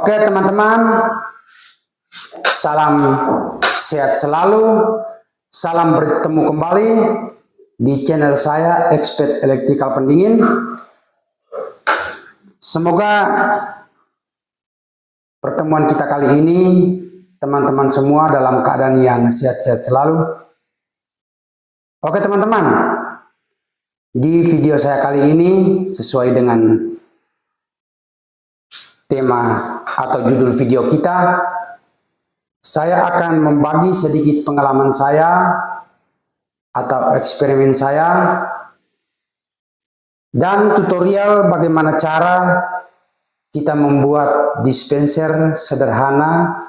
Oke teman-teman, salam sehat selalu, salam bertemu kembali di channel saya Expert Electrical Pendingin. Semoga pertemuan kita kali ini teman-teman semua dalam keadaan yang sehat-sehat selalu. Oke teman-teman, di video saya kali ini sesuai dengan tema atau judul video kita, saya akan membagi sedikit pengalaman saya atau eksperimen saya dan tutorial bagaimana cara kita membuat dispenser sederhana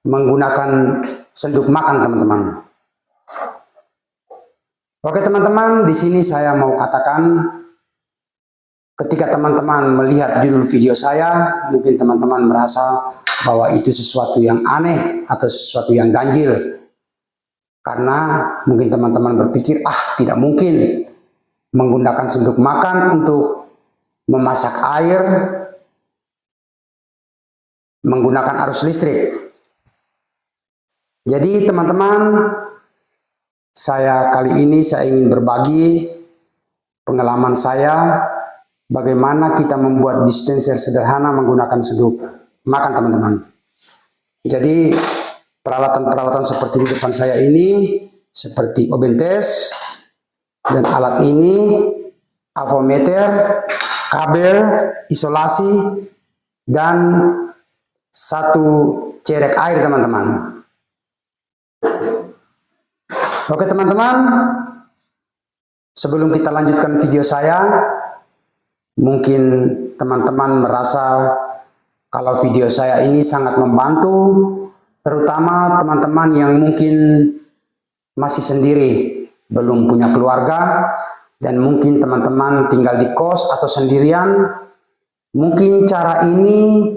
menggunakan senduk makan, teman-teman. Oke teman-teman, di sini saya mau katakan, ketika teman-teman melihat judul video saya, mungkin teman-teman merasa bahwa itu sesuatu yang aneh atau sesuatu yang ganjil. Karena mungkin teman-teman berpikir, tidak mungkin menggunakan senduk makan untuk memasak air menggunakan arus listrik. Jadi teman-teman, kali ini saya ingin berbagi pengalaman saya bagaimana kita membuat dispenser sederhana menggunakan senduk makan, teman-teman. Jadi peralatan-peralatan seperti di depan saya ini seperti oven test dan alat ini, avometer, kabel, isolasi, dan satu cerek air, teman-teman. Oke teman-teman, sebelum kita lanjutkan video saya, mungkin teman-teman merasa kalau video saya ini sangat membantu, terutama teman-teman yang mungkin masih sendiri, belum punya keluarga, dan mungkin teman-teman tinggal di kos atau sendirian. Mungkin cara ini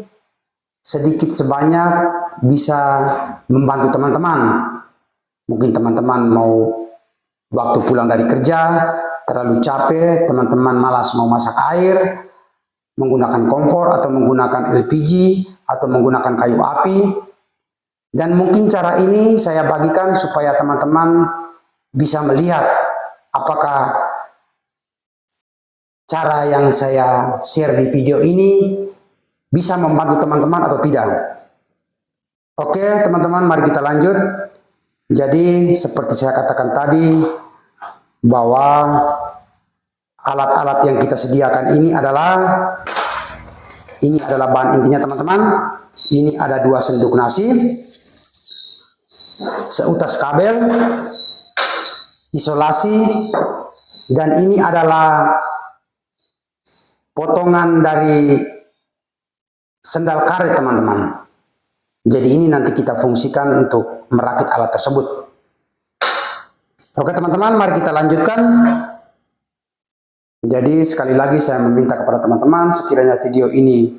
sedikit sebanyak bisa membantu teman-teman. Mungkin teman-teman mau waktu pulang dari kerja terlalu capek, teman-teman malas mau masak air, menggunakan kompor atau menggunakan LPG atau menggunakan kayu api. Dan mungkin cara ini saya bagikan supaya teman-teman bisa melihat apakah cara yang saya share di video ini bisa membantu teman-teman atau tidak. Oke teman-teman, mari kita lanjut. Jadi seperti saya katakan tadi, bahwa alat-alat yang kita sediakan ini adalah bahan intinya, teman-teman. Ini ada 2 senduk nasi, seutas kabel, isolasi, dan ini adalah potongan dari sendal karet, teman-teman. Jadi ini nanti kita fungsikan untuk merakit alat tersebut. Oke teman-teman, mari kita lanjutkan. Jadi sekali lagi saya meminta kepada teman-teman, sekiranya video ini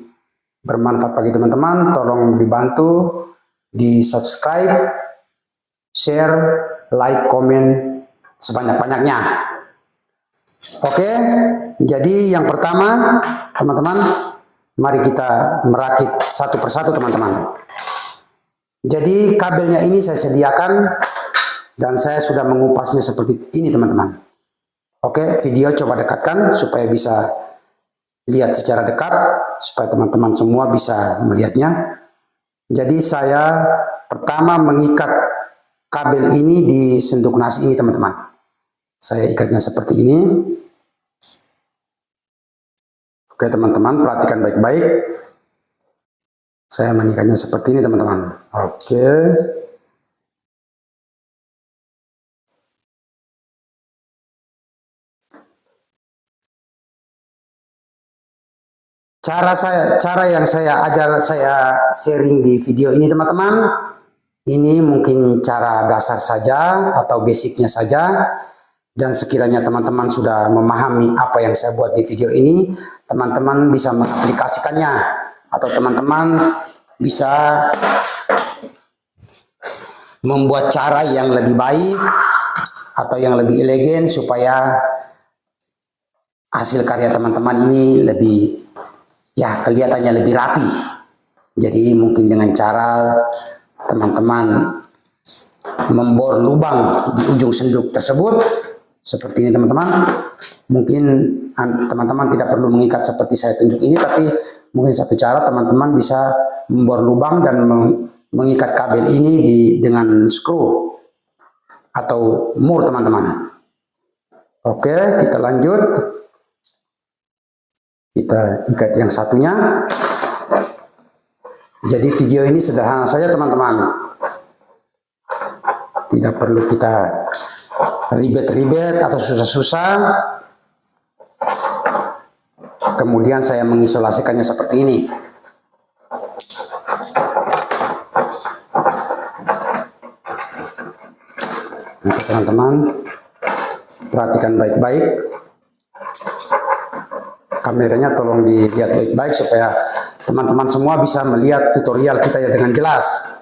bermanfaat bagi teman-teman, tolong dibantu di subscribe, share, like, komen sebanyak-banyaknya. Oke, jadi yang pertama teman-teman, mari kita merakit satu persatu, teman-teman. Jadi kabelnya ini saya sediakan dan saya sudah mengupasnya seperti ini, teman-teman. Oke, video coba dekatkan supaya bisa lihat secara dekat, supaya teman-teman semua bisa melihatnya. Jadi saya pertama mengikat kabel ini di senduk nasi ini, teman-teman. Saya ikatnya seperti ini. Oke teman-teman, perhatikan baik-baik. Saya mengikatnya seperti ini, teman-teman. Oke. Cara yang saya sharing di video ini, teman-teman, ini mungkin cara dasar saja atau basicnya saja. Dan sekiranya teman-teman sudah memahami apa yang saya buat di video ini, teman-teman bisa mengaplikasikannya. Atau teman-teman bisa membuat cara yang lebih baik atau yang lebih elegan supaya hasil karya teman-teman ini lebih, kelihatannya lebih rapi. Jadi mungkin dengan cara teman-teman membor lubang di ujung senduk tersebut seperti ini teman-teman. Mungkin teman-teman tidak perlu mengikat seperti saya tunjuk ini, tapi mungkin satu cara teman-teman bisa membor lubang dan mengikat kabel ini dengan skru atau mur teman-teman. Oke, kita lanjut. Kita ikat yang satunya. Jadi video ini sederhana saja teman-teman. Tidak perlu kita ribet-ribet atau susah-susah. Kemudian saya mengisolasikannya seperti ini. Oke teman-teman, perhatikan baik-baik. Kameranya tolong dilihat baik-baik supaya teman-teman semua bisa melihat tutorial kita ya dengan jelas.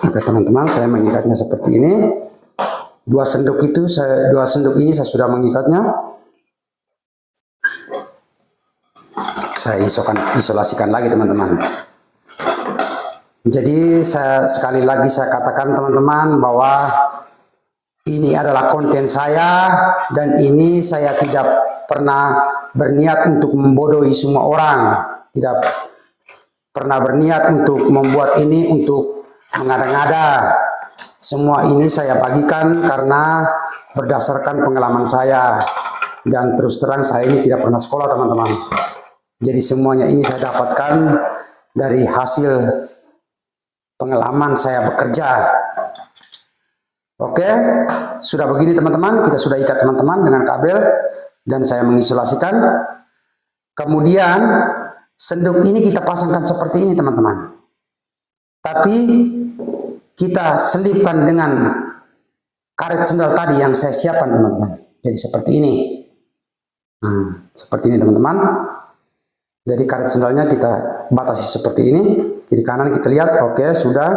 Oke teman-teman, saya mengikatnya seperti ini. Dua senduk ini saya sudah mengikatnya. Saya isolasikan lagi teman-teman. Jadi sekali lagi saya katakan teman-teman bahwa ini adalah konten saya dan ini saya tidak pernah berniat untuk membodohi semua orang. Tidak pernah berniat untuk membuat ini untuk mengada-ngada. Semua ini saya bagikan karena berdasarkan pengalaman saya. Dan terus terang saya ini tidak pernah sekolah teman-teman. Jadi semuanya ini saya dapatkan dari hasil pengalaman saya bekerja. Oke, sudah begini teman-teman, kita sudah ikat teman-teman dengan kabel dan saya mengisolasikan. Kemudian senduk ini kita pasangkan seperti ini teman-teman. Tapi kita selipkan dengan karet sendal tadi yang saya siapkan teman-teman. Jadi seperti ini. Seperti ini teman-teman. Jadi karet sendalnya kita batasi seperti ini. Kiri kanan kita lihat, oke sudah.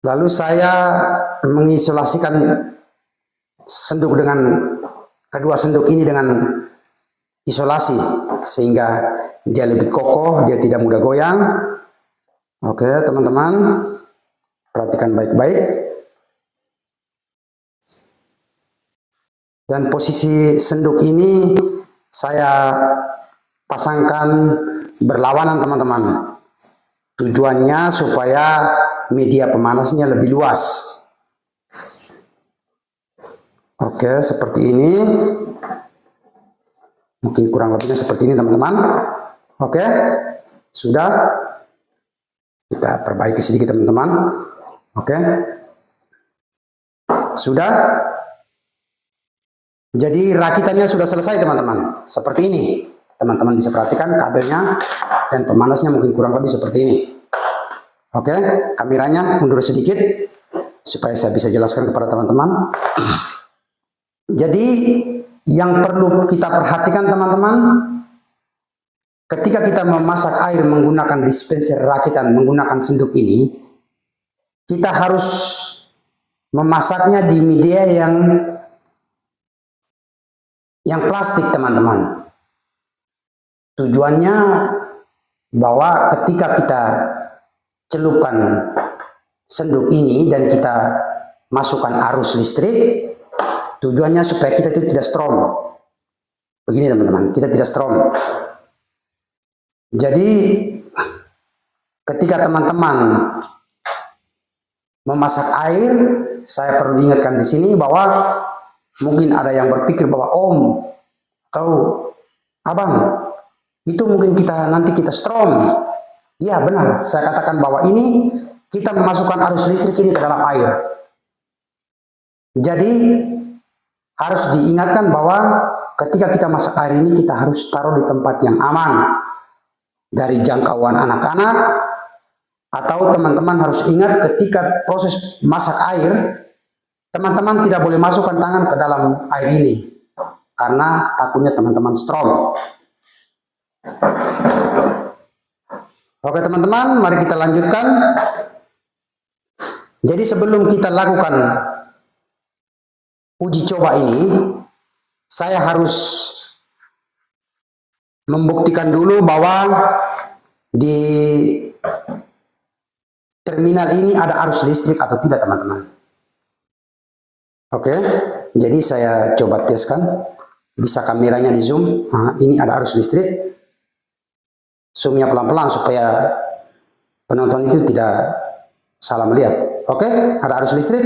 Lalu saya mengisolasikan senduk kedua senduk ini dengan isolasi sehingga dia lebih kokoh, dia tidak mudah goyang. Oke teman-teman, perhatikan baik-baik. Dan posisi senduk ini saya pasangkan berlawanan teman-teman. Tujuannya supaya media pemanasnya lebih luas. Oke, seperti ini. Mungkin kurang lebihnya seperti ini teman-teman. Oke, sudah. Kita perbaiki sedikit teman-teman. Oke. Sudah. Jadi rakitannya sudah selesai teman-teman. Seperti ini. Teman-teman bisa perhatikan kabelnya dan pemanasnya mungkin kurang lebih seperti ini. Oke, kameranya mundur sedikit supaya saya bisa jelaskan kepada teman-teman. Jadi yang perlu kita perhatikan teman-teman, ketika kita memasak air menggunakan dispenser rakitan menggunakan senduk ini, kita harus memasaknya di media yang plastik teman-teman. Tujuannya bahwa ketika kita celupkan senduk ini dan kita masukkan arus listrik, tujuannya supaya kita itu tidak strom. Begini teman-teman, kita tidak strom. Jadi ketika teman-teman memasak air, saya perlu ingatkan di sini bahwa mungkin ada yang berpikir bahwa abang, itu mungkin nanti kita strom. Ya benar, saya katakan bahwa ini kita memasukkan arus listrik ini ke dalam air. Jadi harus diingatkan bahwa ketika kita masak air ini kita harus taruh di tempat yang aman dari jangkauan anak-anak, atau teman-teman harus ingat ketika proses masak air, teman-teman tidak boleh masukkan tangan ke dalam air ini karena takutnya teman-teman strom. Oke teman-teman, mari kita lanjutkan. Jadi sebelum kita lakukan uji coba ini, saya harus membuktikan dulu bahwa di terminal ini ada arus listrik atau tidak, teman-teman. Oke, jadi saya coba teskan. Bisa kameranya di zoom. Nah, ini ada arus listrik. Zoomnya pelan-pelan supaya penonton itu tidak salah melihat. Oke, ada arus listrik.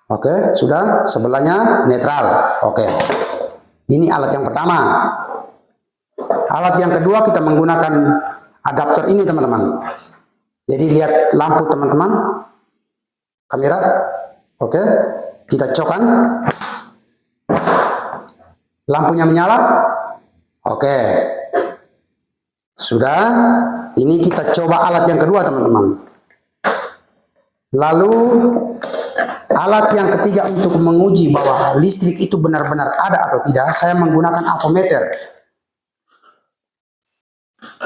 Oke, sudah. Sebelahnya netral. Oke, ini alat yang pertama. Alat yang kedua kita menggunakan adaptor ini, teman-teman. Jadi lihat lampu, teman-teman. Kamera. Oke, kita cokkan. Lampunya menyala. Oke, sudah. Ini kita coba alat yang kedua, teman-teman. Lalu alat yang ketiga untuk menguji bahwa listrik itu benar-benar ada atau tidak, saya menggunakan avometer.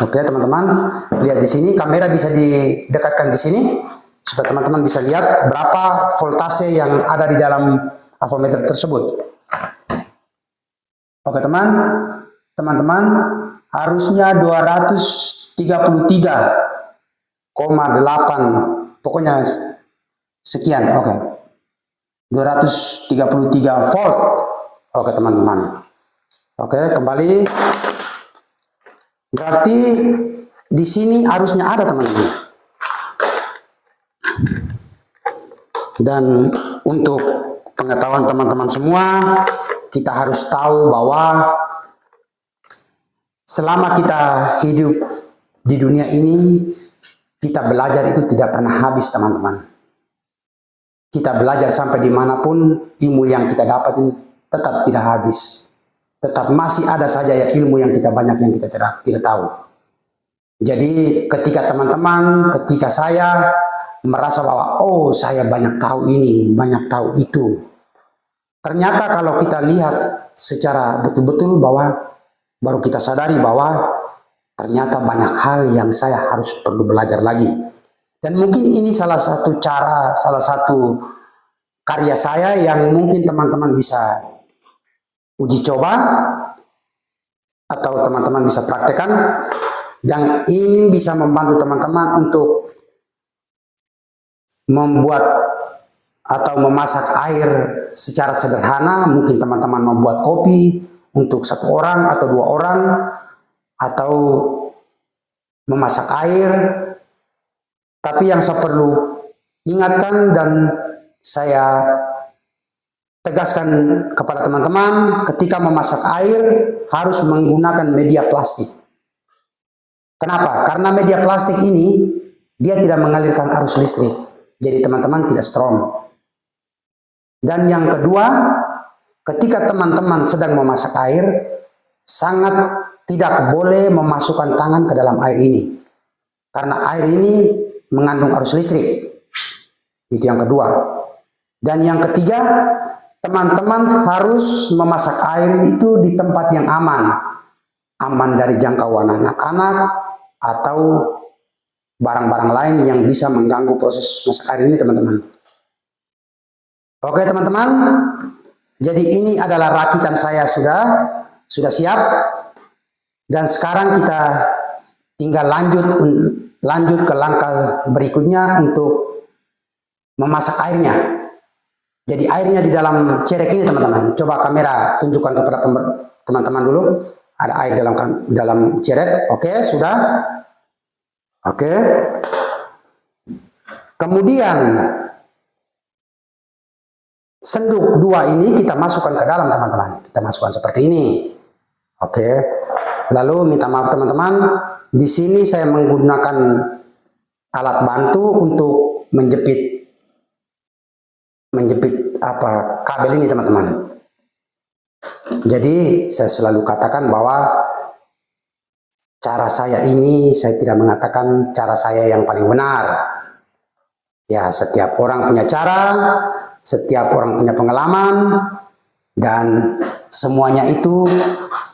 Oke, teman-teman, lihat di sini, kamera bisa didekatkan di sini supaya teman-teman bisa lihat berapa voltase yang ada di dalam avometer tersebut. Oke, teman-teman, harusnya 233,8, pokoknya sekian. Oke, 233 volt. Oke, teman-teman. Oke, kembali. Berarti di sini harusnya ada, teman-teman. Dan untuk pengetahuan teman-teman semua, kita harus tahu bahwa selama kita hidup di dunia ini, kita belajar itu tidak pernah habis, teman-teman. Kita belajar sampai dimanapun, ilmu yang kita dapat itu tetap tidak habis. Tetap masih ada saja ya ilmu yang kita banyak yang kita tidak tahu. Jadi ketika teman-teman, ketika saya merasa bahwa oh saya banyak tahu ini, banyak tahu itu. Ternyata kalau kita lihat secara betul-betul bahwa baru kita sadari bahwa ternyata banyak hal yang saya harus perlu belajar lagi. Dan mungkin ini salah satu cara, salah satu karya saya yang mungkin teman-teman bisa uji coba atau teman-teman bisa praktekkan, dan ini bisa membantu teman-teman untuk membuat atau memasak air secara sederhana. Mungkin teman-teman membuat kopi untuk 1 orang atau 2 orang, atau memasak air. Tapi yang saya perlu ingatkan dan saya tegaskan kepada teman-teman, ketika memasak air harus menggunakan media plastik. Kenapa? Karena media plastik ini dia tidak mengalirkan arus listrik. Jadi teman-teman tidak strong. Dan yang kedua, ketika teman-teman sedang memasak air, sangat tidak boleh memasukkan tangan ke dalam air ini. Karena air ini mengandung arus listrik. Itu yang kedua. Dan yang ketiga, teman-teman harus memasak air itu di tempat yang aman. Aman dari jangkauan anak-anak atau barang-barang lain yang bisa mengganggu proses masak air ini, teman-teman. Oke, teman-teman. Jadi ini adalah rakitan saya sudah siap. Dan sekarang kita tinggal lanjut ke langkah berikutnya untuk memasak airnya. Jadi airnya di dalam cerek ini, teman-teman. Coba kamera tunjukkan kepada teman-teman dulu. Ada air dalam cerek. Oke, sudah. Oke. Kemudian senduk 2 ini kita masukkan ke dalam, teman-teman. Kita masukkan seperti ini. Oke. Lalu minta maaf, teman-teman. Di sini saya menggunakan alat bantu untuk menjepit kabel ini, teman-teman. Jadi saya selalu katakan bahwa cara saya ini, saya tidak mengatakan cara saya yang paling benar. Ya, setiap orang punya cara, setiap orang punya pengalaman, dan semuanya itu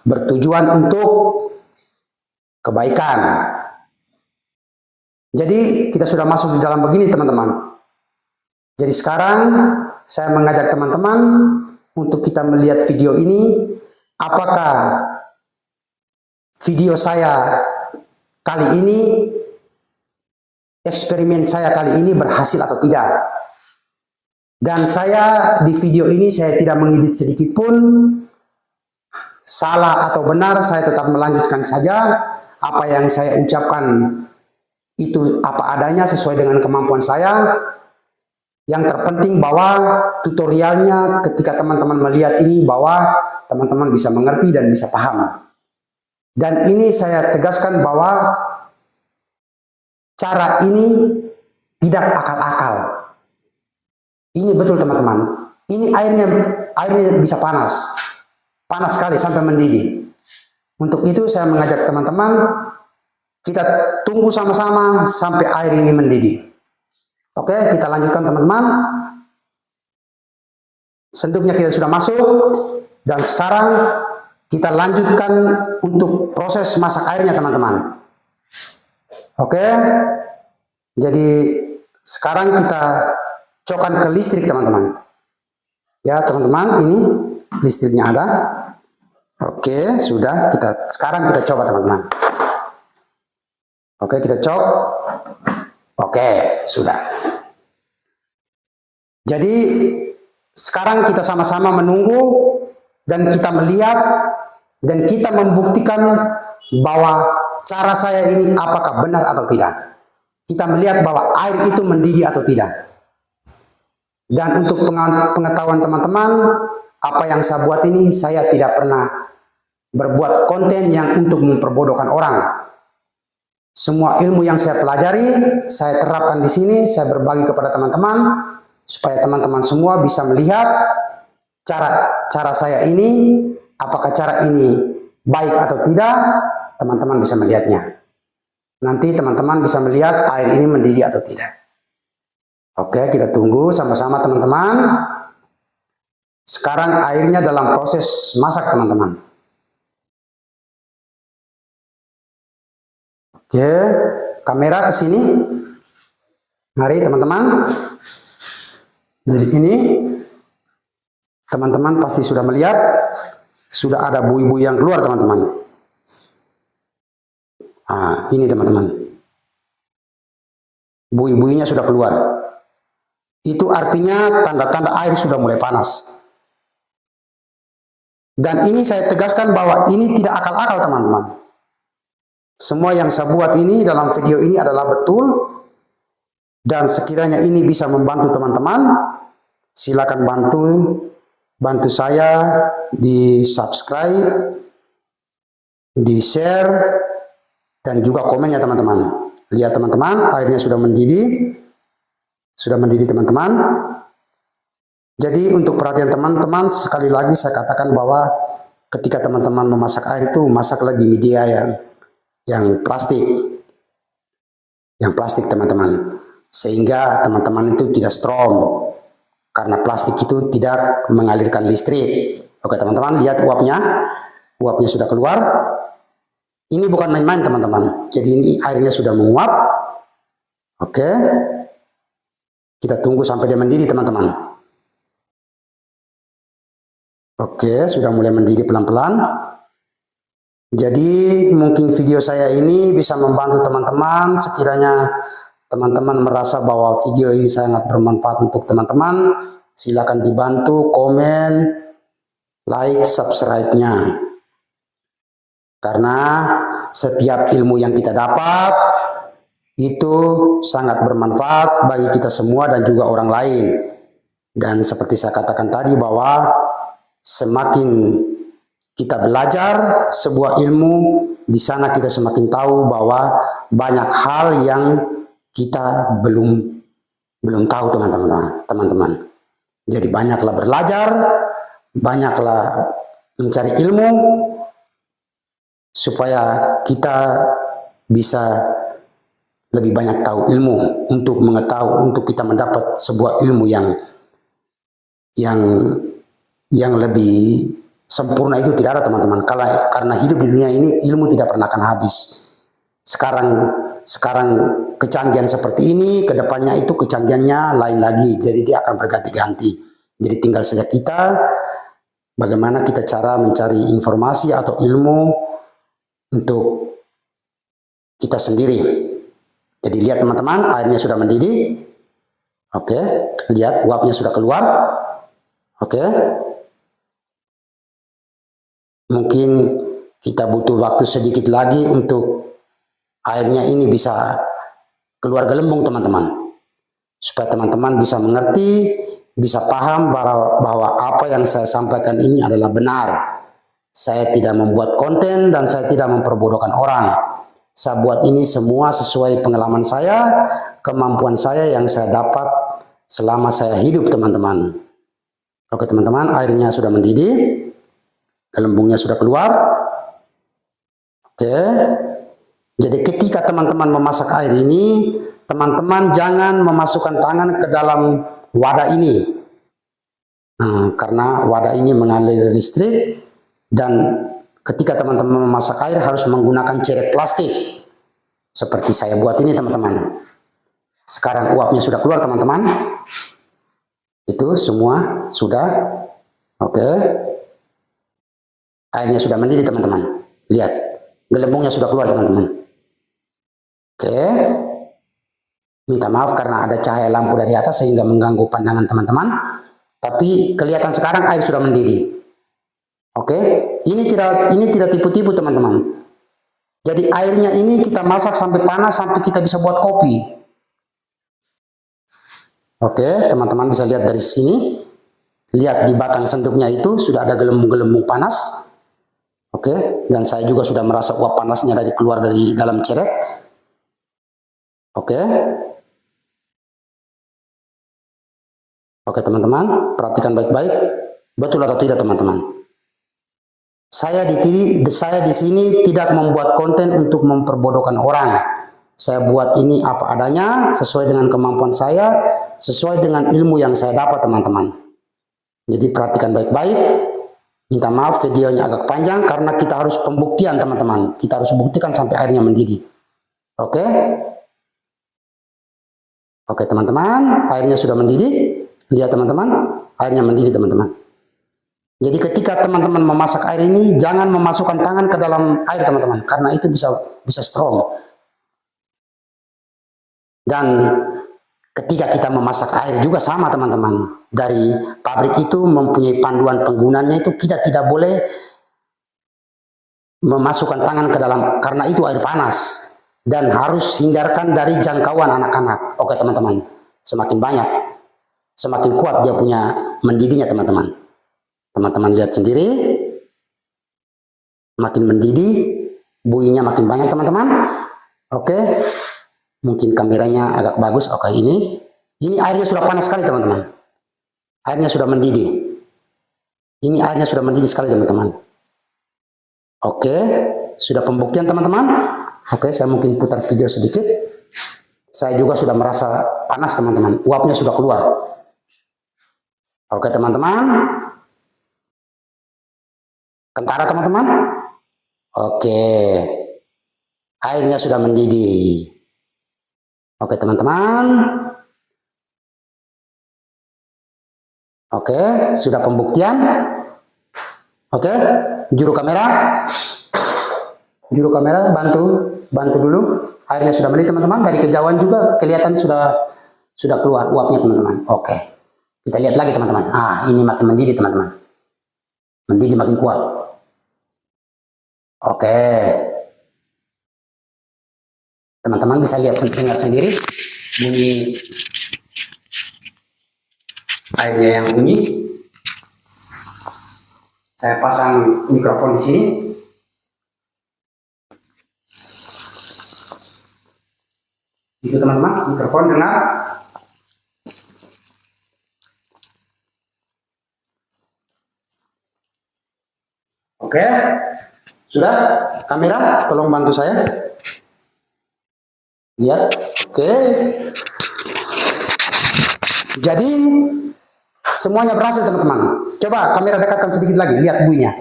bertujuan untuk kebaikan. Jadi kita sudah masuk di dalam begini, teman-teman. Jadi sekarang saya mengajak teman-teman untuk kita melihat video ini, apakah video saya kali ini, eksperimen saya kali ini berhasil atau tidak. Dan saya di video ini saya tidak mengedit sedikit pun, salah atau benar saya tetap melanjutkan saja apa yang saya ucapkan itu apa adanya sesuai dengan kemampuan saya. Yang terpenting bahwa tutorialnya ketika teman-teman melihat ini bahwa teman-teman bisa mengerti dan bisa paham. Dan ini saya tegaskan bahwa cara ini tidak akal-akal. Ini betul teman-teman. Ini airnya bisa panas. Panas sekali sampai mendidih. Untuk itu saya mengajak teman-teman kita tunggu sama-sama sampai air ini mendidih. Oke, kita lanjutkan teman-teman. Sendoknya kita sudah masuk dan sekarang kita lanjutkan untuk proses masak airnya teman-teman. Oke, jadi sekarang kita cokkan ke listrik teman-teman. Ya teman-teman, ini listriknya ada. Oke, sudah. Sekarang kita coba teman-teman. Oke, kita cok. Oke, sudah. Jadi sekarang kita sama-sama menunggu dan kita melihat dan kita membuktikan bahwa cara saya ini apakah benar atau tidak. Kita melihat bahwa air itu mendidih atau tidak. Dan untuk pengetahuan teman-teman, apa yang saya buat ini saya tidak pernah berbuat konten yang untuk memperbodohkan orang. Semua ilmu yang saya pelajari, saya terapkan di sini, saya berbagi kepada teman-teman, supaya teman-teman semua bisa melihat cara saya ini, apakah cara ini baik atau tidak, teman-teman bisa melihatnya. Nanti teman-teman bisa melihat air ini mendidih atau tidak. Oke, kita tunggu sama-sama teman-teman. Sekarang airnya dalam proses masak teman-teman. Oke, kamera ke sini. Mari teman-teman. Dari ini, teman-teman pasti sudah melihat, sudah ada buih-buih yang keluar teman-teman. Nah, ini teman-teman. Buih-buihnya sudah keluar. Itu artinya tanda-tanda air sudah mulai panas. Dan ini saya tegaskan bahwa ini tidak akal-akal teman-teman. Semua yang saya buat ini dalam video ini adalah betul. Dan sekiranya ini bisa membantu teman-teman, silakan bantu saya di subscribe, di share, dan juga komennya teman-teman. Lihat teman-teman, airnya sudah mendidih. Sudah mendidih teman-teman. Jadi untuk perhatian teman-teman, sekali lagi saya katakan bahwa ketika teman-teman memasak air itu, masaklah di media yang plastik. Yang plastik teman-teman. Sehingga teman-teman itu tidak strong. Karena plastik itu tidak mengalirkan listrik. Oke teman-teman, lihat uapnya. Uapnya sudah keluar. Ini bukan main-main teman-teman. Jadi ini airnya sudah menguap. Oke. Kita tunggu sampai dia mendidih teman-teman. Oke, sudah mulai mendidih pelan-pelan. Jadi mungkin video saya ini bisa membantu teman-teman. Sekiranya teman-teman merasa bahwa video ini sangat bermanfaat untuk teman-teman, silakan dibantu komen, like, subscribe-nya. Karena setiap ilmu yang kita dapat itu sangat bermanfaat bagi kita semua dan juga orang lain. Dan seperti saya katakan tadi bahwa semakin kita belajar sebuah ilmu, di sana kita semakin tahu bahwa banyak hal yang kita belum tahu teman-teman. Jadi banyaklah belajar, banyaklah mencari ilmu supaya kita bisa lebih banyak tahu ilmu untuk mengetahui, untuk kita mendapat sebuah ilmu yang lebih sempurna itu tidak ada teman-teman. Karena hidup di dunia ini ilmu tidak pernah akan habis. Sekarang kecanggihan seperti ini, kedepannya itu kecanggihannya lain lagi. Jadi dia akan berganti-ganti. Jadi tinggal saja kita bagaimana kita cara mencari informasi atau ilmu untuk kita sendiri. Jadi lihat teman-teman, airnya sudah mendidih. Oke, lihat uapnya sudah keluar. Oke. Mungkin kita butuh waktu sedikit lagi untuk airnya ini bisa keluar gelembung teman-teman. Supaya teman-teman bisa mengerti, bisa paham bahwa apa yang saya sampaikan ini adalah benar. Saya tidak membuat konten dan saya tidak memperbodohkan orang. Saya buat ini semua sesuai pengalaman saya, kemampuan saya yang saya dapat selama saya hidup teman-teman. Oke teman-teman, airnya sudah mendidih, gelembungnya sudah keluar. Oke, jadi ketika teman-teman memasak air ini, teman-teman jangan memasukkan tangan ke dalam wadah ini. Nah, karena wadah ini mengalir listrik dan ketika teman-teman memasak air harus menggunakan cerek plastik. Seperti saya buat ini teman-teman. Sekarang uapnya sudah keluar teman-teman. Itu semua sudah. Oke. Airnya sudah mendidih teman-teman. Lihat. Gelembungnya sudah keluar teman-teman. Oke. Minta maaf karena ada cahaya lampu dari atas sehingga mengganggu pandangan teman-teman. Tapi kelihatan sekarang air sudah mendidih. Oke. Ini tidak tipu-tipu teman-teman. Jadi airnya ini kita masak sampai panas sampai kita bisa buat kopi. Oke, teman-teman bisa lihat dari sini. Lihat di batang sendoknya itu sudah ada gelembung-gelembung panas. Oke, dan saya juga sudah merasa uap panasnya keluar dari dalam cerek. Oke. Oke teman-teman, perhatikan baik-baik. Betul atau tidak teman-teman? Saya di sini tidak membuat konten untuk memperbodohkan orang. Saya buat ini apa adanya, sesuai dengan kemampuan saya, sesuai dengan ilmu yang saya dapat teman-teman. Jadi perhatikan baik-baik. Minta maaf videonya agak panjang karena kita harus pembuktian teman-teman. Kita harus buktikan sampai airnya mendidih. Oke? Oke teman-teman, airnya sudah mendidih. Lihat teman-teman, airnya mendidih teman-teman. Jadi ketika teman-teman memasak air ini, jangan memasukkan tangan ke dalam air teman-teman, karena itu bisa strong. Dan ketika kita memasak air juga sama teman-teman. Dari pabrik itu mempunyai panduan penggunanya itu kita tidak boleh memasukkan tangan ke dalam, karena itu air panas. Dan harus hindarkan dari jangkauan anak-anak. Oke teman-teman, semakin banyak, semakin kuat dia punya mendidihnya teman-teman. Teman-teman lihat sendiri, makin mendidih, buihnya makin banyak teman-teman. Oke, mungkin kameranya agak bagus. Oke, ini airnya sudah panas sekali teman-teman. Airnya sudah mendidih. Ini airnya sudah mendidih sekali teman-teman. Oke, sudah pembuktian teman-teman. Oke, saya mungkin putar video sedikit. Saya juga sudah merasa panas teman-teman. Uapnya sudah keluar. Oke teman-teman. Kentara teman-teman. Oke. Airnya sudah mendidih. Oke teman-teman. Oke, sudah pembuktian. Oke, juru kamera. Juru kamera bantu dulu. Airnya sudah mendidih teman-teman. Dari kejauhan juga kelihatan sudah keluar uapnya teman-teman. Oke. Kita lihat lagi teman-teman. Ah, ini makin mendidih teman-teman. Mendidih makin kuat. Oke. Teman-teman bisa lihat dengar sendiri bunyi airnya yang bunyi. Saya pasang mikrofon di sini. Itu teman-teman, mikrofon dengar. Oke. Sudah, kamera, tolong bantu saya. Lihat, oke. Jadi, semuanya berhasil teman-teman. Coba kamera dekatkan sedikit lagi, lihat buihnya.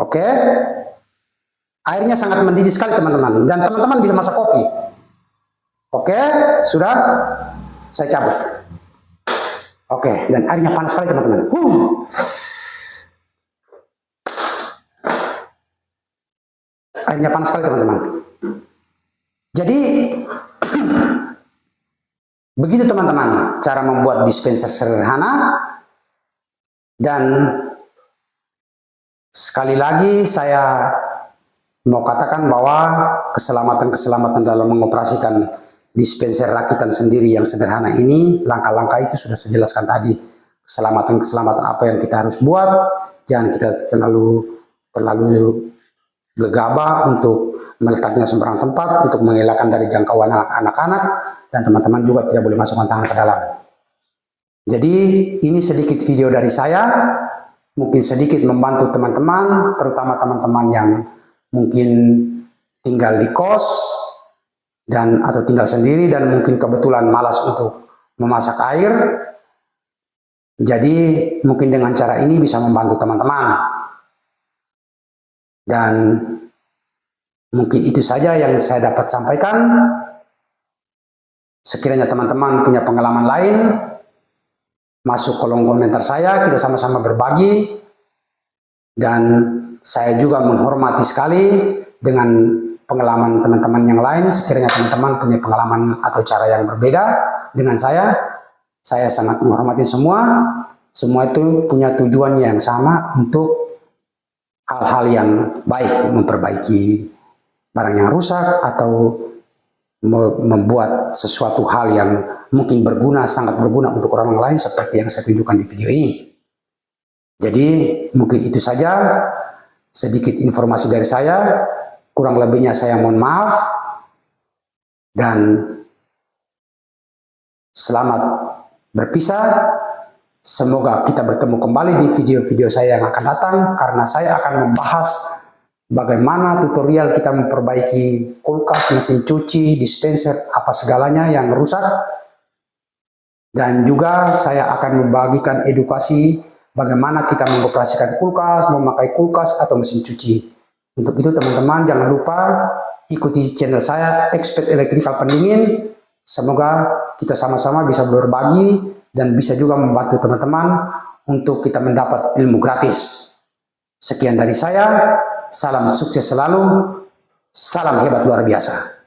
Oke. Airnya sangat mendidih sekali teman-teman. Dan teman-teman bisa masak kopi. Oke, sudah? Saya cabut. Oke, dan airnya panas sekali teman-teman. Airnya panas sekali teman-teman. Jadi, begitu teman-teman cara membuat dispenser sederhana. Dan sekali lagi saya mau katakan bahwa keselamatan dalam mengoperasikan dispenser rakitan sendiri yang sederhana ini, langkah-langkah itu sudah saya jelaskan tadi. Keselamatan apa yang kita harus buat, jangan kita terlalu gegabah untuk meletaknya sembarang tempat, untuk mengelakkan dari jangkauan anak-anak, dan teman-teman juga tidak boleh masukkan tangan ke dalam. Jadi ini sedikit video dari saya, mungkin sedikit membantu teman-teman, terutama teman-teman yang mungkin tinggal di kos dan atau tinggal sendiri dan mungkin kebetulan malas untuk memasak air. Jadi mungkin dengan cara ini bisa membantu teman-teman. Dan mungkin itu saja yang saya dapat sampaikan. Sekiranya teman-teman punya pengalaman lain, masuk kolom komentar saya, kita sama-sama berbagi. Dan saya juga menghormati sekali dengan pengalaman teman-teman yang lain. Sekiranya teman-teman punya pengalaman atau cara yang berbeda dengan saya sangat menghormati semua. Semua itu punya tujuan yang sama untuk hal-hal yang baik, memperbaiki barang yang rusak atau membuat sesuatu hal yang mungkin berguna, sangat berguna untuk orang lain seperti yang saya tunjukkan di video ini. Jadi mungkin itu saja sedikit informasi dari saya, kurang lebihnya saya mohon maaf, dan selamat berpisah. Semoga kita bertemu kembali di video-video saya yang akan datang, karena saya akan membahas bagaimana tutorial kita memperbaiki kulkas, mesin cuci, dispenser, apa segalanya yang rusak. Dan juga saya akan membagikan edukasi bagaimana kita mengoperasikan kulkas, memakai kulkas atau mesin cuci. Untuk itu teman-teman jangan lupa ikuti channel saya Expert Electrical Pendingin. Semoga kita sama-sama bisa berbagi dan bisa juga membantu teman-teman untuk kita mendapat ilmu gratis. Sekian dari saya, salam sukses selalu, salam hebat luar biasa.